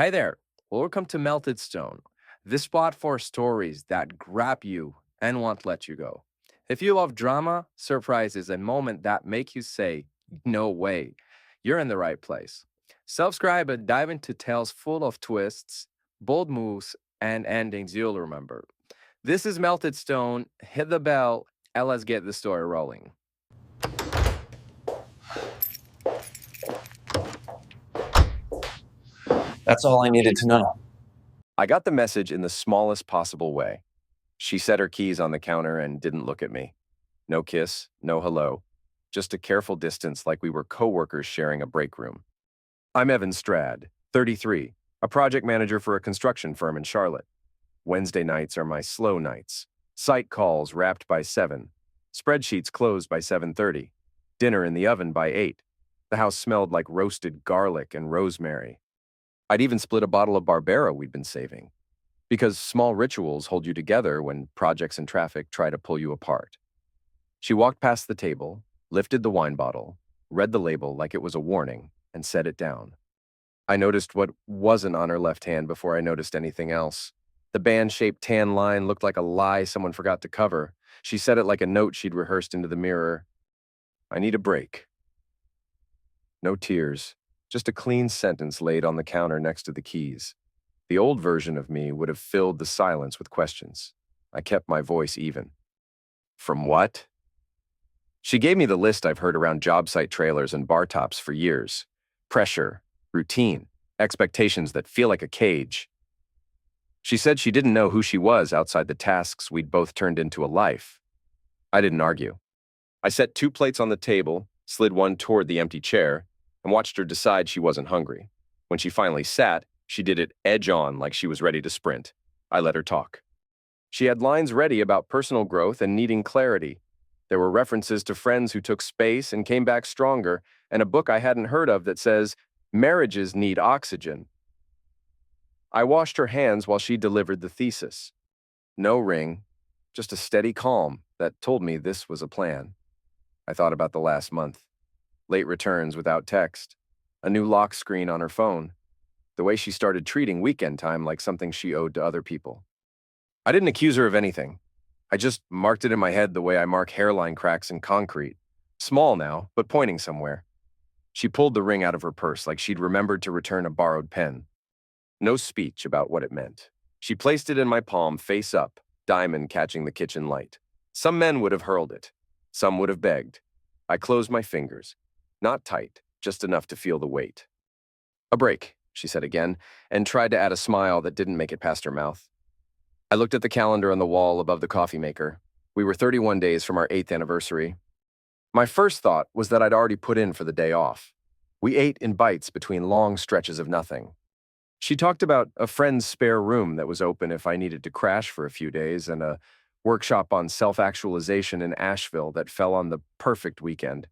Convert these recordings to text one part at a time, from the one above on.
Hi there. Welcome to Melted Stone, the spot for stories that grab you and won't let you go. If you love drama, surprises, and moments that make you say, no way, you're in the right place. Subscribe and dive into tales full of twists, bold moves, and endings you'll remember. This is Melted Stone. Hit the bell and let's get the story rolling. That's all I needed to know. I got the message in the smallest possible way. She set her keys on the counter and didn't look at me. No kiss, no hello, just a careful distance like we were coworkers sharing a break room. I'm Evan Strad, 33, a project manager for a construction firm in Charlotte. Wednesday nights are my slow nights. Site calls wrapped by 7, spreadsheets closed by 7:30, dinner in the oven by 8. The house smelled like roasted garlic and rosemary. I'd even split a bottle of Barbera we'd been saving, because small rituals hold you together when projects and traffic try to pull you apart. She walked past the table, lifted the wine bottle, read the label like it was a warning, and set it down. I noticed what wasn't on her left hand before I noticed anything else. The band-shaped tan line looked like a lie someone forgot to cover. She said it like a note she'd rehearsed into the mirror. I need a break. No tears, just a clean sentence laid on the counter next to the keys. The old version of me would have filled the silence with questions. I kept my voice even. From what? She gave me the list I've heard around job site trailers and bar tops for years. Pressure, routine, expectations that feel like a cage. She said she didn't know who she was outside the tasks we'd both turned into a life. I didn't argue. I set 2 plates on the table, slid one toward the empty chair, and watched her decide she wasn't hungry. When she finally sat, she did it edge on like she was ready to sprint. I let her talk. She had lines ready about personal growth and needing clarity. There were references to friends who took space and came back stronger, and a book I hadn't heard of that says, "Marriages Need Oxygen." I washed her hands while she delivered the thesis. No ring, just a steady calm that told me this was a plan. I thought about the last month. Late returns without text. A new lock screen on her phone. The way she started treating weekend time like something she owed to other people. I didn't accuse her of anything. I just marked it in my head the way I mark hairline cracks in concrete. Small now, but pointing somewhere. She pulled the ring out of her purse like she'd remembered to return a borrowed pen. No speech about what it meant. She placed it in my palm face up, diamond catching the kitchen light. Some men would have hurled it. Some would have begged. I closed my fingers. Not tight, just enough to feel the weight. A break, she said again, and tried to add a smile that didn't make it past her mouth. I looked at the calendar on the wall above the coffee maker. We were 31 days from our 8th anniversary. My first thought was that I'd already put in for the day off. We ate in bites between long stretches of nothing. She talked about a friend's spare room that was open if I needed to crash for a few days and a workshop on self-actualization in Asheville that fell on the perfect weekend.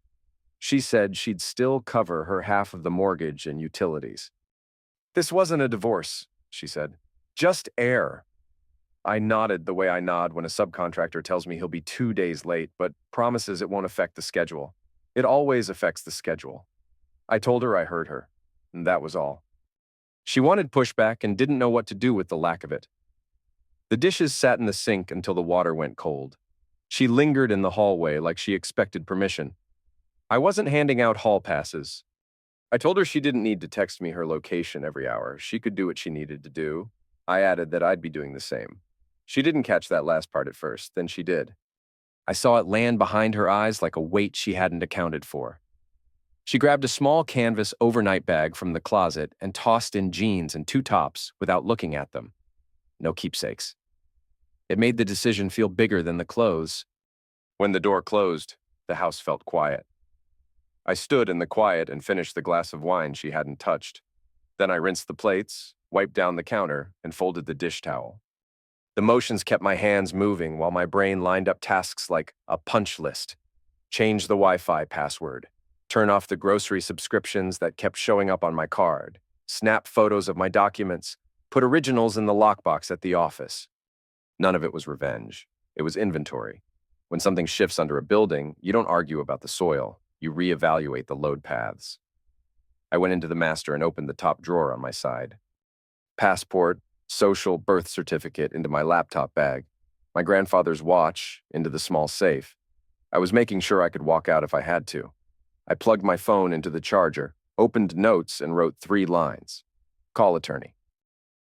She said she'd still cover her half of the mortgage and utilities. This wasn't a divorce, she said. Just air. I nodded the way I nod when a subcontractor tells me he'll be 2 days late, but promises it won't affect the schedule. It always affects the schedule. I told her I heard her, and that was all. She wanted pushback and didn't know what to do with the lack of it. The dishes sat in the sink until the water went cold. She lingered in the hallway like she expected permission. I wasn't handing out hall passes. I told her she didn't need to text me her location every hour. She could do what she needed to do. I added that I'd be doing the same. She didn't catch that last part at first, then she did. I saw it land behind her eyes like a weight she hadn't accounted for. She grabbed a small canvas overnight bag from the closet and tossed in jeans and 2 tops without looking at them. No keepsakes. It made the decision feel bigger than the clothes. When the door closed, the house felt quiet. I stood in the quiet and finished the glass of wine she hadn't touched. Then I rinsed the plates, wiped down the counter, and folded the dish towel. The motions kept my hands moving while my brain lined up tasks like a punch list, change the Wi-Fi password, turn off the grocery subscriptions that kept showing up on my card, snap photos of my documents, put originals in the lockbox at the office. None of it was revenge. It was inventory. When something shifts under a building, you don't argue about the soil. You reevaluate the load paths. I went into the master and opened the top drawer on my side. passport, social, birth certificate into my laptop bag, my grandfather's watch into the small safe. I was making sure I could walk out if I had to. I plugged my phone into the charger, opened notes, and wrote 3 lines. Call attorney.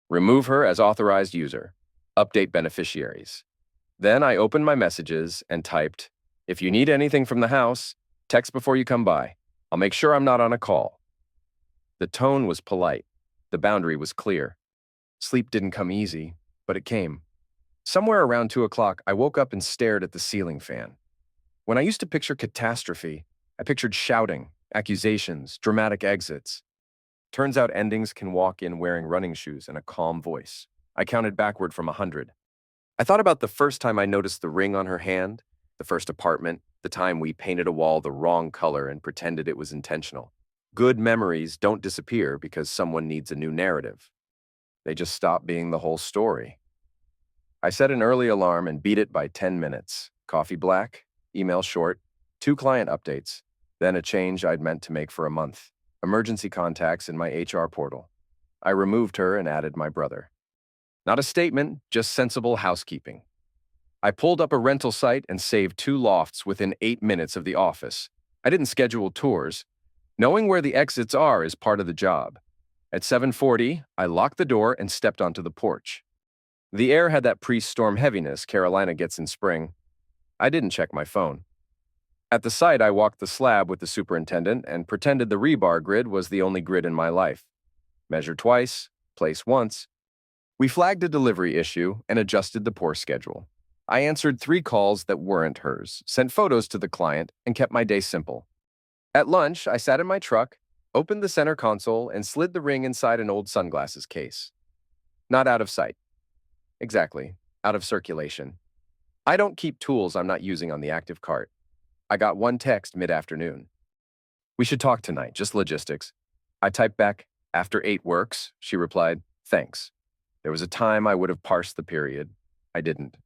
Remove her as authorized user. Update beneficiaries. Then I opened my messages and typed, "If you need anything from the house, text before you come by. I'll make sure I'm not on a call." The tone was polite. The boundary was clear. Sleep didn't come easy, but it came. Somewhere around 2 o'clock, I woke up and stared at the ceiling fan. When I used to picture catastrophe, I pictured shouting, accusations, dramatic exits. Turns out endings can walk in wearing running shoes and a calm voice. I counted backward from 100. I thought about the first time I noticed the ring on her hand, the first apartment, the time we painted a wall the wrong color and pretended it was intentional. Good memories don't disappear because someone needs a new narrative. They just stop being the whole story. I set an early alarm and beat it by 10 minutes. Coffee black, email short, 2 client updates, then a change I'd meant to make for a month. Emergency contacts in my HR portal. I removed her and added my brother. Not a statement, just sensible housekeeping. I pulled up a rental site and saved 2 lofts within 8 minutes of the office. I didn't schedule tours. Knowing where the exits are is part of the job. At 7:40, I locked the door and stepped onto the porch. The air had that pre-storm heaviness Carolina gets in spring. I didn't check my phone. At the site, I walked the slab with the superintendent and pretended the rebar grid was the only grid in my life. Measure twice, place once. We flagged a delivery issue and adjusted the pour schedule. I answered 3 calls that weren't hers, sent photos to the client, and kept my day simple. At lunch, I sat in my truck, opened the center console, and slid the ring inside an old sunglasses case. Not out of sight. Exactly, out of circulation. I don't keep tools I'm not using on the active cart. I got 1 text mid-afternoon. "We should talk tonight, just logistics." I typed back, "After 8 works," she replied, "Thanks." There was a time I would have parsed the period. I didn't.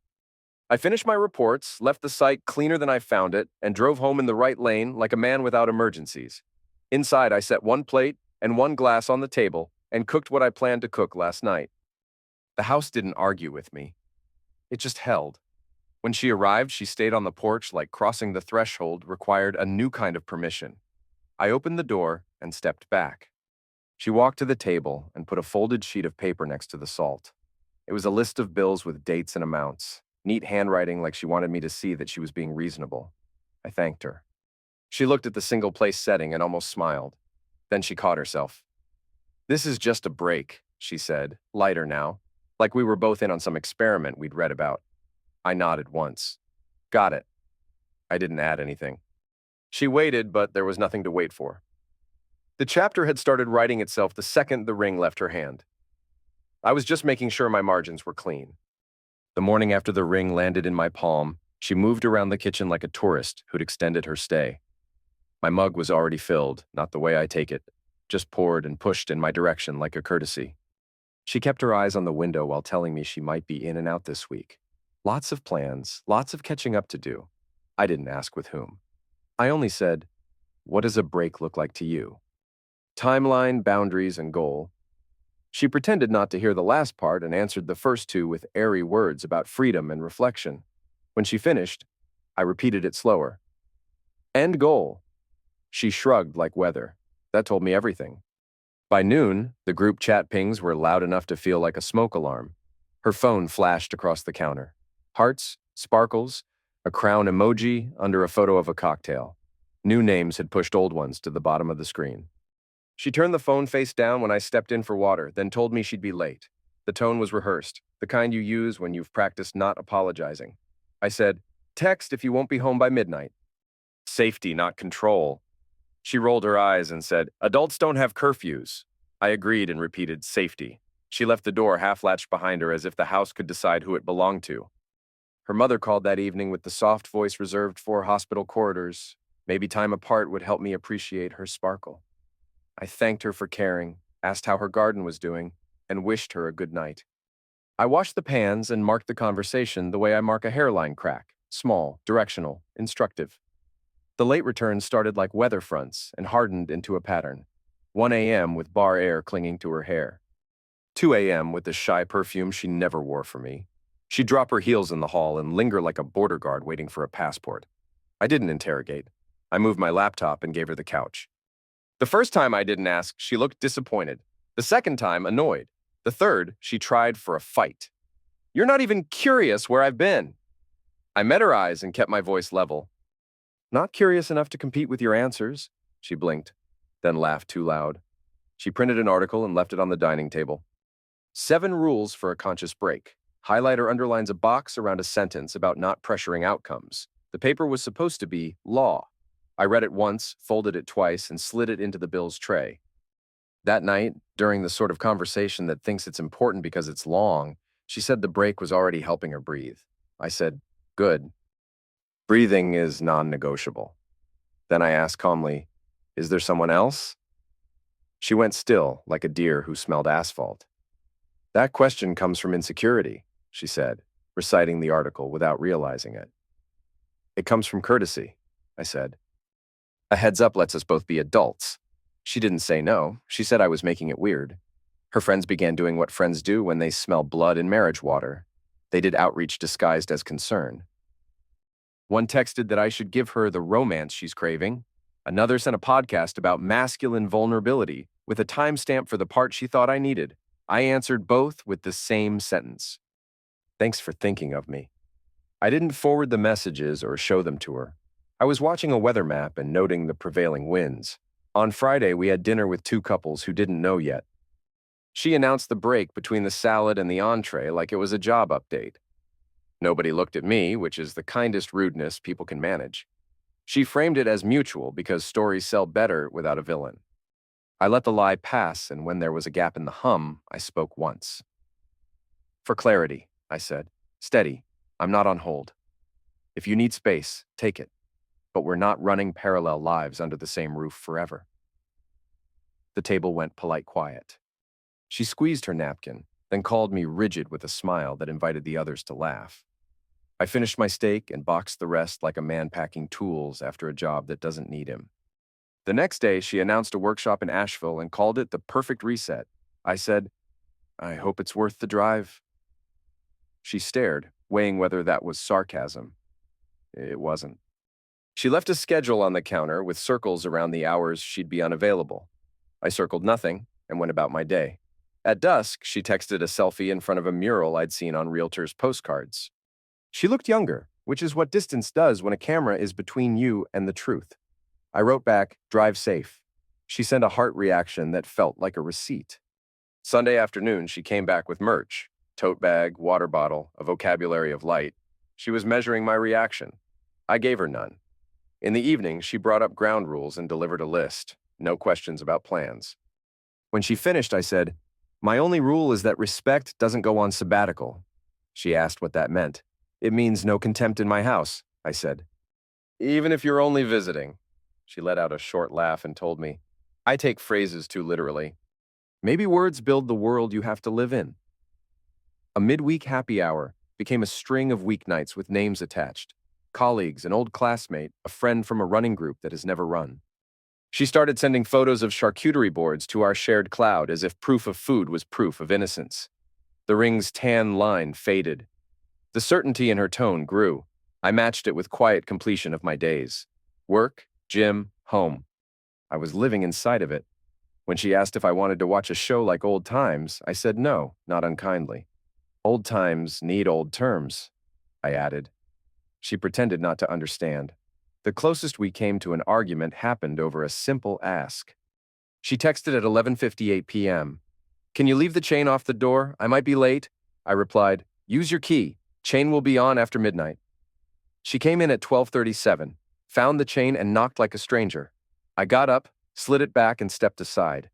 I finished my reports, left the site cleaner than I found it, and drove home in the right lane like a man without emergencies. Inside, I set 1 plate and 1 glass on the table and cooked what I planned to cook last night. The house didn't argue with me. It just held. When she arrived, she stayed on the porch like crossing the threshold required a new kind of permission. I opened the door and stepped back. She walked to the table and put a folded sheet of paper next to the salt. It was a list of bills with dates and amounts, neat handwriting like she wanted me to see that she was being reasonable. I thanked her. She looked at the single-place setting and almost smiled. Then she caught herself. "This is just a break," she said, lighter now, like we were both in on some experiment we'd read about. I nodded once. "Got it." I didn't add anything. She waited, but there was nothing to wait for. The chapter had started writing itself the second the ring left her hand. I was just making sure my margins were clean. The morning after the ring landed in my palm, she moved around the kitchen like a tourist who'd extended her stay. My mug was already filled, not the way I take it, just poured and pushed in my direction like a courtesy. She kept her eyes on the window while telling me she might be in and out this week. Lots of plans, lots of catching up to do. I didn't ask with whom. I only said, "What does a break look like to you?" Timeline, boundaries, and goal. She pretended not to hear the last part and answered the first 2 with airy words about freedom and reflection. When she finished, I repeated it slower. "End goal." She shrugged like weather. That told me everything. By noon, the group chat pings were loud enough to feel like a smoke alarm. Her phone flashed across the counter. Hearts, sparkles, a crown emoji under a photo of a cocktail. New names had pushed old ones to the bottom of the screen. She turned the phone face down when I stepped in for water, then told me she'd be late. The tone was rehearsed, the kind you use when you've practiced not apologizing. I said, "Text if you won't be home by midnight." Safety, not control. She rolled her eyes and said, "Adults don't have curfews." I agreed and repeated, "Safety." She left the door half-latched behind her as if the house could decide who it belonged to. Her mother called that evening with the soft voice reserved for hospital corridors. Maybe time apart would help me appreciate her sparkle. I thanked her for caring, asked how her garden was doing, and wished her a good night. I washed the pans and marked the conversation the way I mark a hairline crack, small, directional, instructive. The late returns started like weather fronts and hardened into a pattern. 1 a.m. with bar air clinging to her hair. 2 a.m. with the shy perfume she never wore for me. She'd drop her heels in the hall and linger like a border guard waiting for a passport. I didn't interrogate. I moved my laptop and gave her the couch. The first time I didn't ask, she looked disappointed. The second time, annoyed. The third, she tried for a fight. "You're not even curious where I've been." I met her eyes and kept my voice level. "Not curious enough to compete with your answers," she blinked, then laughed too loud. She printed an article and left it on the dining table. 7 rules for a conscious break. Highlighter underlines a box around a sentence about not pressuring outcomes. The paper was supposed to be law. I read it once, folded it twice, and slid it into the Bill's tray. That night, during the sort of conversation that thinks it's important because it's long, she said the break was already helping her breathe. I said, "Good. Breathing is non-negotiable." Then I asked calmly, "Is there someone else?" She went still, like a deer who smelled asphalt. "That question comes from insecurity," she said, reciting the article without realizing it. "It comes from courtesy," I said. "A heads up lets us both be adults." She didn't say no. She said I was making it weird. Her friends began doing what friends do when they smell blood in marriage water. They did outreach disguised as concern. One texted that I should give her the romance she's craving. Another sent a podcast about masculine vulnerability with a timestamp for the part she thought I needed. I answered both with the same sentence. "Thanks for thinking of me." I didn't forward the messages or show them to her. I was watching a weather map and noting the prevailing winds. On Friday, we had dinner with 2 couples who didn't know yet. She announced the break between the salad and the entree like it was a job update. Nobody looked at me, which is the kindest rudeness people can manage. She framed it as mutual because stories sell better without a villain. I let the lie pass, and when there was a gap in the hum, I spoke once. "For clarity," I said, "steady. I'm not on hold. If you need space, take it. But we're not running parallel lives under the same roof forever." The table went polite quiet. She squeezed her napkin, then called me rigid with a smile that invited the others to laugh. I finished my steak and boxed the rest like a man packing tools after a job that doesn't need him. The next day, she announced a workshop in Asheville and called it the perfect reset. I said, "I hope it's worth the drive." She stared, weighing whether that was sarcasm. It wasn't. She left a schedule on the counter with circles around the hours she'd be unavailable. I circled nothing and went about my day. At dusk, she texted a selfie in front of a mural I'd seen on realtors' postcards. She looked younger, which is what distance does when a camera is between you and the truth. I wrote back, "Drive safe." She sent a heart reaction that felt like a receipt. Sunday afternoon, she came back with merch: tote bag, water bottle, a vocabulary of light. She was measuring my reaction. I gave her none. In the evening, she brought up ground rules and delivered a list. No questions about plans. When she finished, I said, "My only rule is that respect doesn't go on sabbatical." She asked what that meant. "It means no contempt in my house," I said. "Even if you're only visiting." She let out a short laugh and told me, "I take phrases too literally. Maybe words build the world you have to live in." A midweek happy hour became a string of weeknights with names attached. Colleagues, an old classmate, a friend from a running group that has never run. She started sending photos of charcuterie boards to our shared cloud as if proof of food was proof of innocence. The ring's tan line faded. The certainty in her tone grew. I matched it with quiet completion of my days. Work, gym, home. I was living inside of it. When she asked if I wanted to watch a show like Old Times, I said no, not unkindly. "Old times need old terms," I added. She pretended not to understand. The closest we came to an argument happened over a simple ask. She texted at 11:58 p.m. "Can you leave the chain off the door? I might be late." I replied, "Use your key. Chain will be on after midnight." She came in at 12:37, found the chain and knocked like a stranger. I got up, slid it back and stepped aside.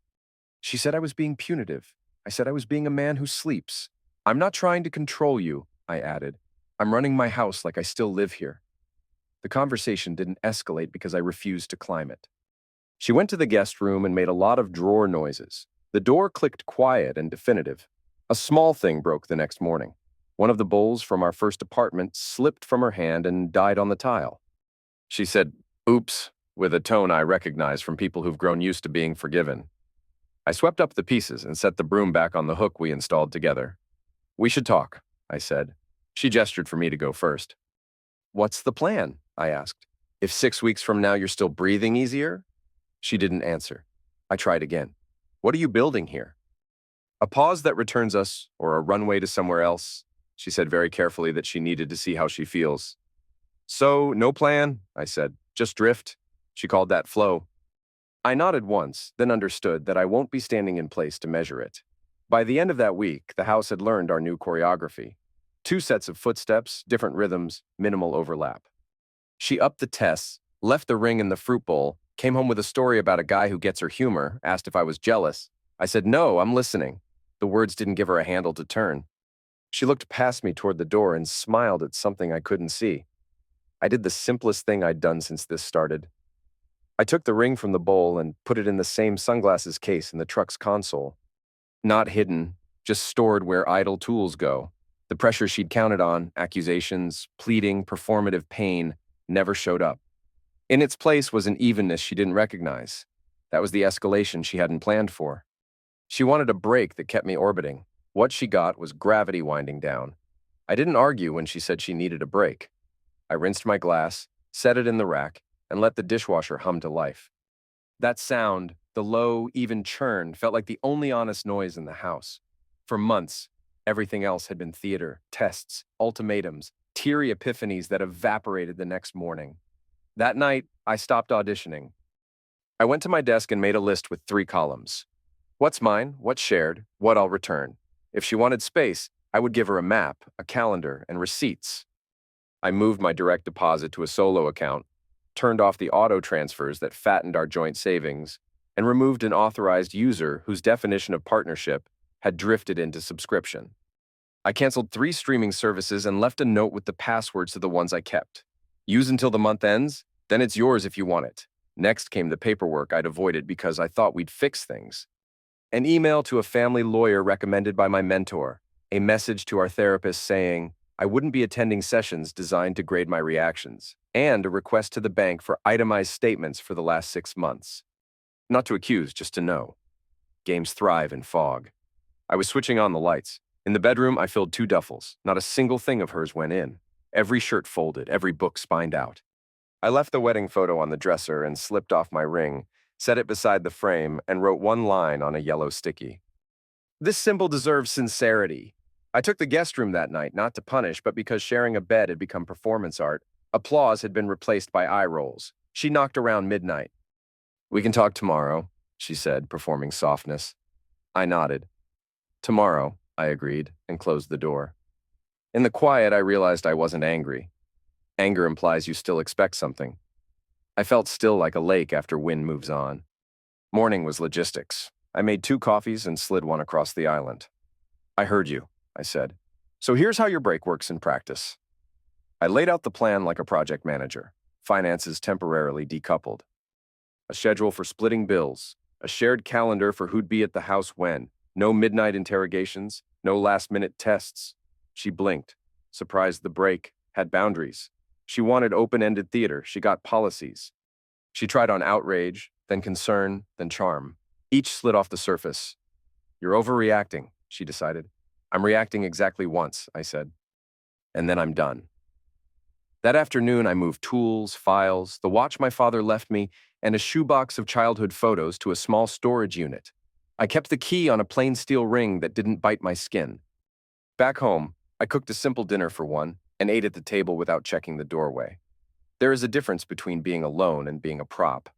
She said I was being punitive. I said I was being a man who sleeps. "I'm not trying to control you," I added. "I'm running my house like I still live here." The conversation didn't escalate because I refused to climb it. She went to the guest room and made a lot of drawer noises. The door clicked quiet and definitive. A small thing broke the next morning. One of the bowls from our first apartment slipped from her hand and died on the tile. She said, "Oops," with a tone I recognize from people who've grown used to being forgiven. I swept up the pieces and set the broom back on the hook we installed together. "We should talk," I said. She gestured for me to go first. "What's the plan?" I asked. "If 6 weeks from now you're still breathing easier?" She didn't answer. I tried again. "What are you building here?" "A pause that returns us, or a runway to somewhere else." She said very carefully that she needed to see how she feels. "So, no plan," I said. "Just drift." She called that flow. I nodded once, then understood that I won't be standing in place to measure it. By the end of that week, the house had learned our new choreography. 2 sets of footsteps, different rhythms, minimal overlap. She upped the tests, left the ring in the fruit bowl, came home with a story about a guy who gets her humor, asked if I was jealous. I said, "No, I'm listening." The words didn't give her a handle to turn. She looked past me toward the door and smiled at something I couldn't see. I did the simplest thing I'd done since this started. I took the ring from the bowl and put it in the same sunglasses case in the truck's console. Not hidden, just stored where idle tools go. The pressure she'd counted on, accusations, pleading, performative pain, never showed up. In its place was an evenness she didn't recognize. That was the escalation she hadn't planned for. She wanted a break that kept me orbiting. What she got was gravity winding down. I didn't argue when she said she needed a break. I rinsed my glass, set it in the rack, and let the dishwasher hum to life. That sound, the low, even churn, felt like the only honest noise in the house. For months, everything else had been theater, tests, ultimatums, teary epiphanies that evaporated the next morning. That night, I stopped auditioning. I went to my desk and made a list with 3 columns. What's mine, what's shared, what I'll return. If she wanted space, I would give her a map, a calendar, and receipts. I moved my direct deposit to a solo account, turned off the auto transfers that fattened our joint savings, and removed an authorized user whose definition of partnership had drifted into subscription. I canceled 3 streaming services and left a note with the passwords to the ones I kept. Use until the month ends, then it's yours if you want it. Next came the paperwork I'd avoided because I thought we'd fix things. An email to a family lawyer recommended by my mentor, a message to our therapist saying I wouldn't be attending sessions designed to grade my reactions, and a request to the bank for itemized statements for the last 6 months. Not to accuse, just to know. Games thrive in fog. I was switching on the lights. In the bedroom, I filled 2 duffels. Not a single thing of hers went in. Every shirt folded, every book spined out. I left the wedding photo on the dresser and slipped off my ring, set it beside the frame, and wrote 1 line on a yellow sticky. This symbol deserves sincerity. I took the guest room that night, not to punish, but because sharing a bed had become performance art. Applause had been replaced by eye rolls. She knocked around midnight. "We can talk tomorrow," she said, performing softness. I nodded. "Tomorrow," I agreed, and closed the door. In the quiet, I realized I wasn't angry. Anger implies you still expect something. I felt still like a lake after wind moves on. Morning was logistics. I made 2 coffees and slid one across the island. "I heard you," I said. "So here's how your break works in practice." I laid out the plan like a project manager, finances temporarily decoupled. A schedule for splitting bills, a shared calendar for who'd be at the house when, no midnight interrogations, no last-minute tests. She blinked, surprised the break, had boundaries. She wanted open-ended theater, she got policies. She tried on outrage, then concern, then charm. Each slid off the surface. "You're overreacting," she decided. "I'm reacting exactly once," I said. "And then I'm done." That afternoon, I moved tools, files, the watch my father left me, and a shoebox of childhood photos to a small storage unit. I kept the key on a plain steel ring that didn't bite my skin. Back home, I cooked a simple dinner for one and ate at the table without checking the doorway. There is a difference between being alone and being a prop.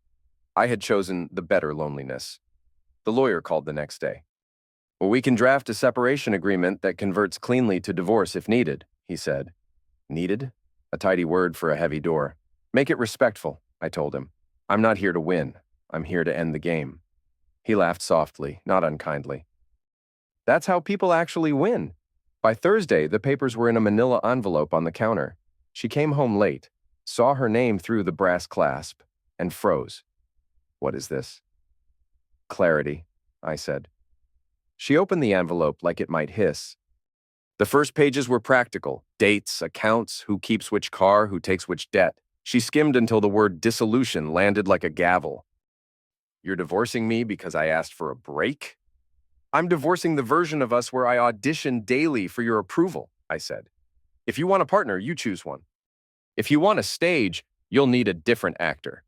I had chosen the better loneliness. The lawyer called the next day. "Well, we can draft a separation agreement that converts cleanly to divorce if needed," he said. Needed? A tidy word for a heavy door. "Make it respectful," I told him. "I'm not here to win. I'm here to end the game." He laughed softly, not unkindly. "That's how people actually win." By Thursday, the papers were in a manila envelope on the counter. She came home late, saw her name through the brass clasp, and froze. "What is this?" "Clarity," I said. She opened the envelope like it might hiss. The first pages were practical. Dates, accounts, who keeps which car, who takes which debt. She skimmed until the word dissolution landed like a gavel. You're divorcing me because I asked for a break? I'm divorcing the version of us where I audition daily for your approval, I said. If you want a partner, you choose one. If you want a stage, you'll need a different actor.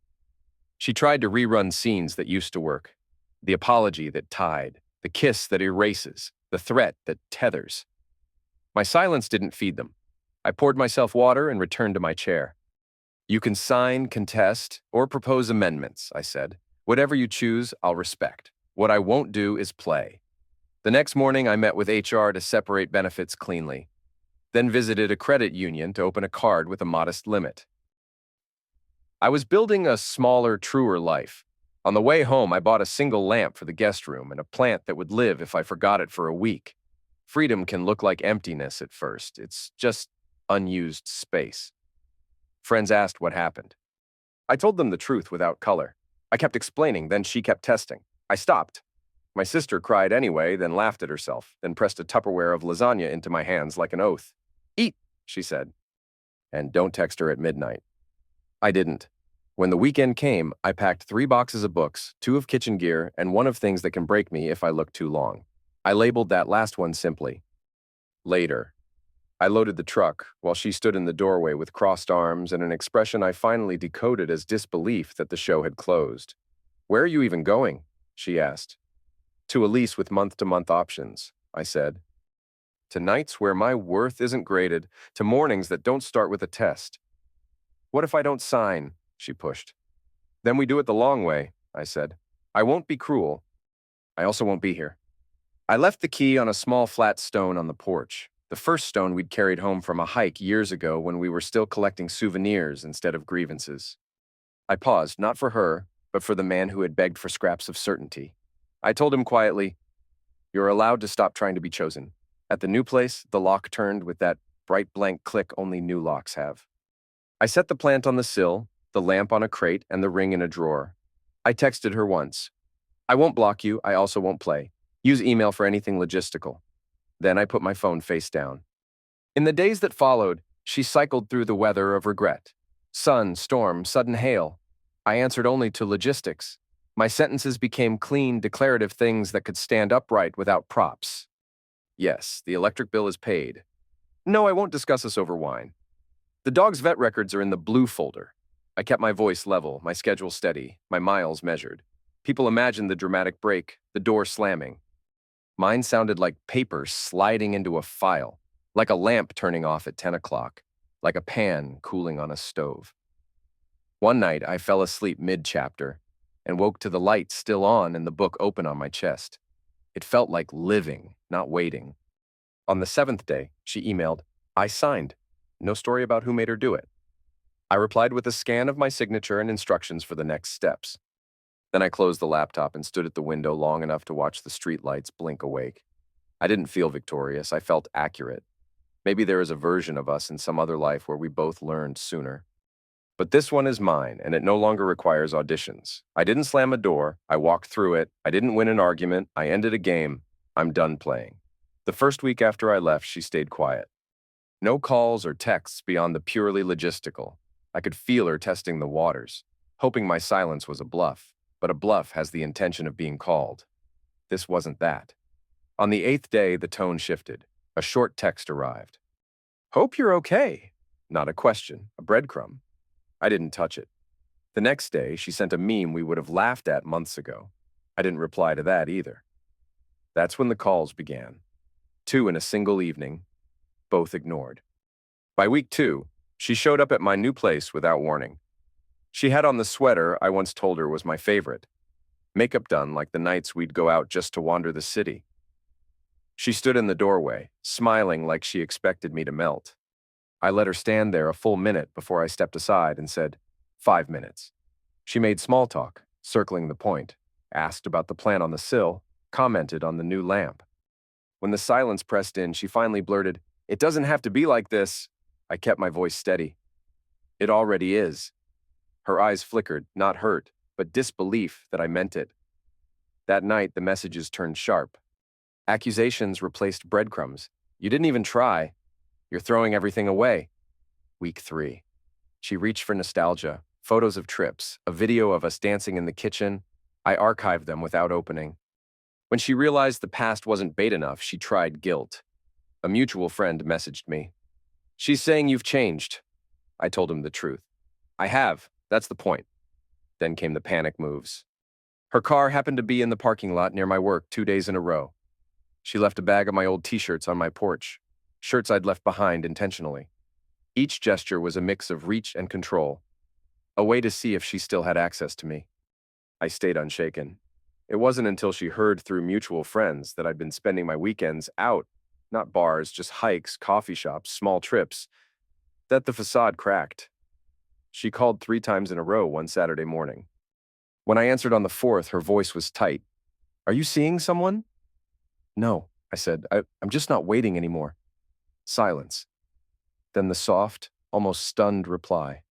She tried to rerun scenes that used to work. The apology that tied, the kiss that erases, the threat that tethers. My silence didn't feed them. I poured myself water and returned to my chair. You can sign, contest, or propose amendments, I said. Whatever you choose, I'll respect. What I won't do is play. The next morning, I met with HR to separate benefits cleanly, then visited a credit union to open a card with a modest limit. I was building a smaller, truer life. On the way home, I bought a single lamp for the guest room and a plant that would live if I forgot it for a week. Freedom can look like emptiness at first. It's just unused space. Friends asked what happened. I told them the truth without color. I kept explaining, then she kept testing. I stopped. My sister cried anyway, then laughed at herself, then pressed a Tupperware of lasagna into my hands like an oath. Eat, she said. And don't text her at midnight. I didn't. When the weekend came, I packed 3 boxes of books, 2 of kitchen gear, and 1 of things that can break me if I look too long. I labeled that last one simply, later. I loaded the truck while she stood in the doorway with crossed arms and an expression I finally decoded as disbelief that the show had closed. Where are you even going? She asked. To a lease with month-to-month options, I said. To nights where my worth isn't graded, to mornings that don't start with a test. What if I don't sign? She pushed. Then we do it the long way, I said. I won't be cruel. I also won't be here. I left the key on a small flat stone on the porch, the first stone we'd carried home from a hike years ago when we were still collecting souvenirs instead of grievances. I paused, not for her, but for the man who had begged for scraps of certainty. I told him quietly, "You're allowed to stop trying to be chosen." At the new place, the lock turned with that bright blank click only new locks have. I set the plant on the sill, the lamp on a crate, and the ring in a drawer. I texted her once. I won't block you, I also won't play. Use email for anything logistical. Then I put my phone face down. In the days that followed, she cycled through the weather of regret. Sun, storm, sudden hail. I answered only to logistics. My sentences became clean, declarative things that could stand upright without props. Yes, the electric bill is paid. No, I won't discuss this over wine. The dog's vet records are in the blue folder. I kept my voice level, my schedule steady, my miles measured. People imagined the dramatic break, the door slamming. Mine sounded like paper sliding into a file, like a lamp turning off at 10 o'clock, like a pan cooling on a stove. One night, I fell asleep mid-chapter and woke to the light still on and the book open on my chest. It felt like living, not waiting. On the 7th day, she emailed, I signed. No story about who made her do it. I replied with a scan of my signature and instructions for the next steps. Then I closed the laptop and stood at the window long enough to watch the streetlights blink awake. I didn't feel victorious, I felt accurate. Maybe there is a version of us in some other life where we both learned sooner. But this one is mine, and it no longer requires auditions. I didn't slam a door, I walked through it, I didn't win an argument, I ended a game. I'm done playing. The first week after I left, she stayed quiet. No calls or texts beyond the purely logistical. I could feel her testing the waters, hoping my silence was a bluff, but a bluff has the intention of being called. This wasn't that. On the 8th day, the tone shifted. A short text arrived. Hope you're okay. Not a question, a breadcrumb. I didn't touch it. The next day, she sent a meme we would have laughed at months ago. I didn't reply to that either. That's when the calls began. 2 in a single evening, both ignored. By week 2, she showed up at my new place without warning. She had on the sweater I once told her was my favorite. Makeup done like the nights we'd go out just to wander the city. She stood in the doorway, smiling like she expected me to melt. I let her stand there a full minute before I stepped aside and said, 5 minutes. She made small talk, circling the point, asked about the plant on the sill, commented on the new lamp. When the silence pressed in, she finally blurted, "It doesn't have to be like this." I kept my voice steady. "It already is." Her eyes flickered, not hurt, but disbelief that I meant it. That night, the messages turned sharp. Accusations replaced breadcrumbs. You didn't even try. You're throwing everything away. Week 3. She reached for nostalgia, photos of trips, a video of us dancing in the kitchen, I archived them without opening. When she realized the past wasn't bait enough, she tried guilt. A mutual friend messaged me. "She's saying you've changed." I told him the truth. "I have. That's the point." Then came the panic moves. Her car happened to be in the parking lot near my work 2 days in a row. She left a bag of my old t-shirts on my porch, shirts I'd left behind intentionally. Each gesture was a mix of reach and control, a way to see if she still had access to me. I stayed unshaken. It wasn't until she heard through mutual friends that I'd been spending my weekends out, not bars, just hikes, coffee shops, small trips, that the facade cracked. She called 3 times in a row one Saturday morning. When I answered on the fourth, her voice was tight. "Are you seeing someone?" "No," I said. I'm just not waiting anymore." Silence. Then the soft, almost stunned reply.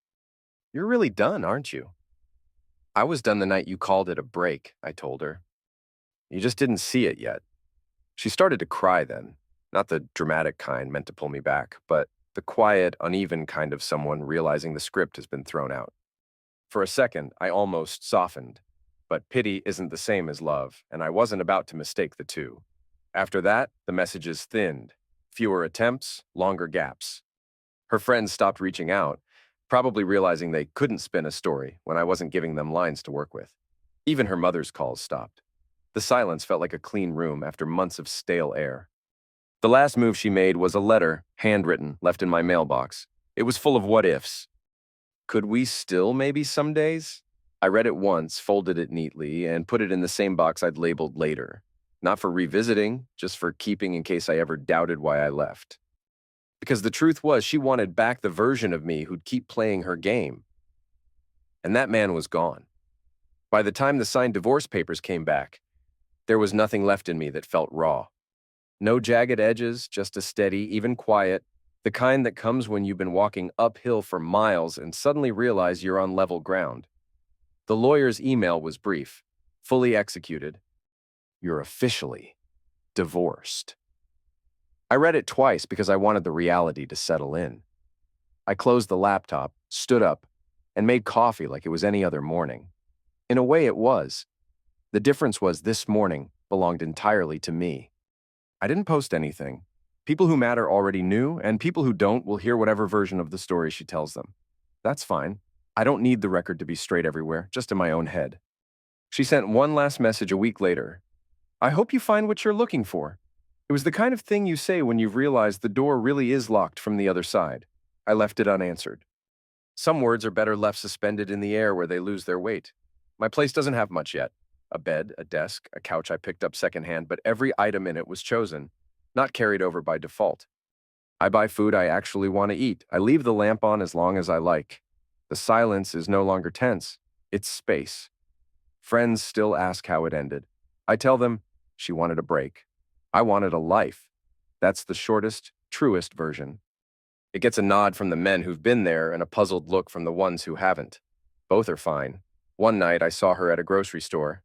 "You're really done, aren't you?" "I was done the night you called it a break," I told her. "You just didn't see it yet." She started to cry then, not the dramatic kind meant to pull me back, but the quiet, uneven kind of someone realizing the script has been thrown out. For a second, I almost softened, but pity isn't the same as love, and I wasn't about to mistake the two. After that, the messages thinned. Fewer attempts, longer gaps. Her friends stopped reaching out, probably realizing they couldn't spin a story when I wasn't giving them lines to work with. Even her mother's calls stopped. The silence felt like a clean room after months of stale air. The last move she made was a letter, handwritten, left in my mailbox. It was full of what-ifs. Could we still maybe some days? I read it once, folded it neatly, and put it in the same box I'd labeled later. Not for revisiting, just for keeping in case I ever doubted why I left. Because the truth was, she wanted back the version of me who'd keep playing her game. And that man was gone. By the time the signed divorce papers came back, there was nothing left in me that felt raw. No jagged edges, just a steady, even quiet, the kind that comes when you've been walking uphill for miles and suddenly realize you're on level ground. The lawyer's email was brief, fully executed. "You're officially divorced." I read it twice because I wanted the reality to settle in. I closed the laptop, stood up, and made coffee like it was any other morning. In a way, it was. The difference was this morning belonged entirely to me. I didn't post anything. People who matter already knew, and people who don't will hear whatever version of the story she tells them. That's fine. I don't need the record to be straight everywhere, just in my own head. She sent one last message a week later. "I hope you find what you're looking for." It was the kind of thing you say when you've realized the door really is locked from the other side. I left it unanswered. Some words are better left suspended in the air where they lose their weight. My place doesn't have much yet. A bed, a desk, a couch I picked up secondhand, but every item in it was chosen, not carried over by default. I buy food I actually want to eat. I leave the lamp on as long as I like. The silence is no longer tense. It's space. Friends still ask how it ended. I tell them she wanted a break. I wanted a life. That's the shortest, truest version. It gets a nod from the men who've been there and a puzzled look from the ones who haven't. Both are fine. One night I saw her at a grocery store.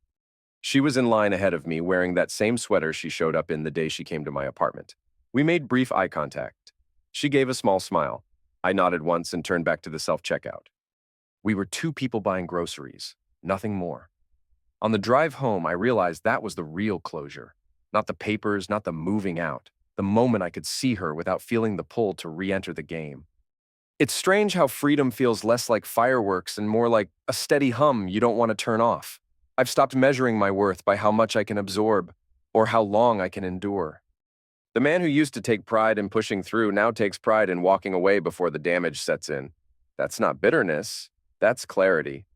She was in line ahead of me wearing that same sweater she showed up in the day she came to my apartment. We made brief eye contact. She gave a small smile. I nodded once and turned back to the self-checkout. We were two people buying groceries, nothing more. On the drive home, I realized that was the real closure. Not the papers, not the moving out. The moment I could see her without feeling the pull to re-enter the game. It's strange how freedom feels less like fireworks and more like a steady hum you don't want to turn off. I've stopped measuring my worth by how much I can absorb or how long I can endure. The man who used to take pride in pushing through now takes pride in walking away before the damage sets in. That's not bitterness, that's clarity.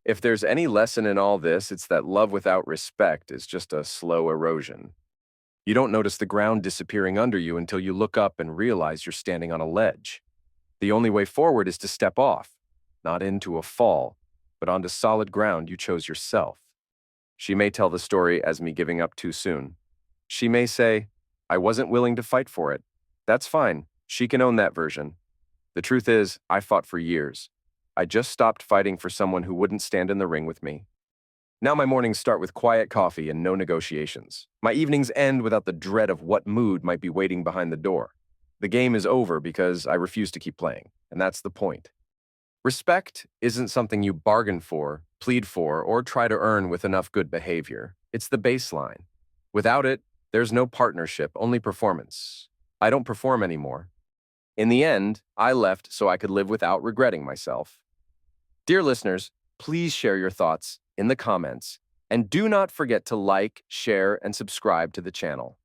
If there's any lesson in all this, it's that love without respect is just a slow erosion. You don't notice the ground disappearing under you until you look up and realize you're standing on a ledge. The only way forward is to step off, not into a fall, but onto solid ground you chose yourself. She may tell the story as me giving up too soon. She may say, "I wasn't willing to fight for it." That's fine. She can own that version. The truth is, I fought for years. I just stopped fighting for someone who wouldn't stand in the ring with me. Now my mornings start with quiet coffee and no negotiations. My evenings end without the dread of what mood might be waiting behind the door. The game is over because I refuse to keep playing, and that's the point. Respect isn't something you bargain for, plead for, or try to earn with enough good behavior. It's the baseline. Without it, there's no partnership, only performance. I don't perform anymore. In the end, I left so I could live without regretting myself. Dear listeners, please share your thoughts in the comments, and do not forget to like, share, and subscribe to the channel.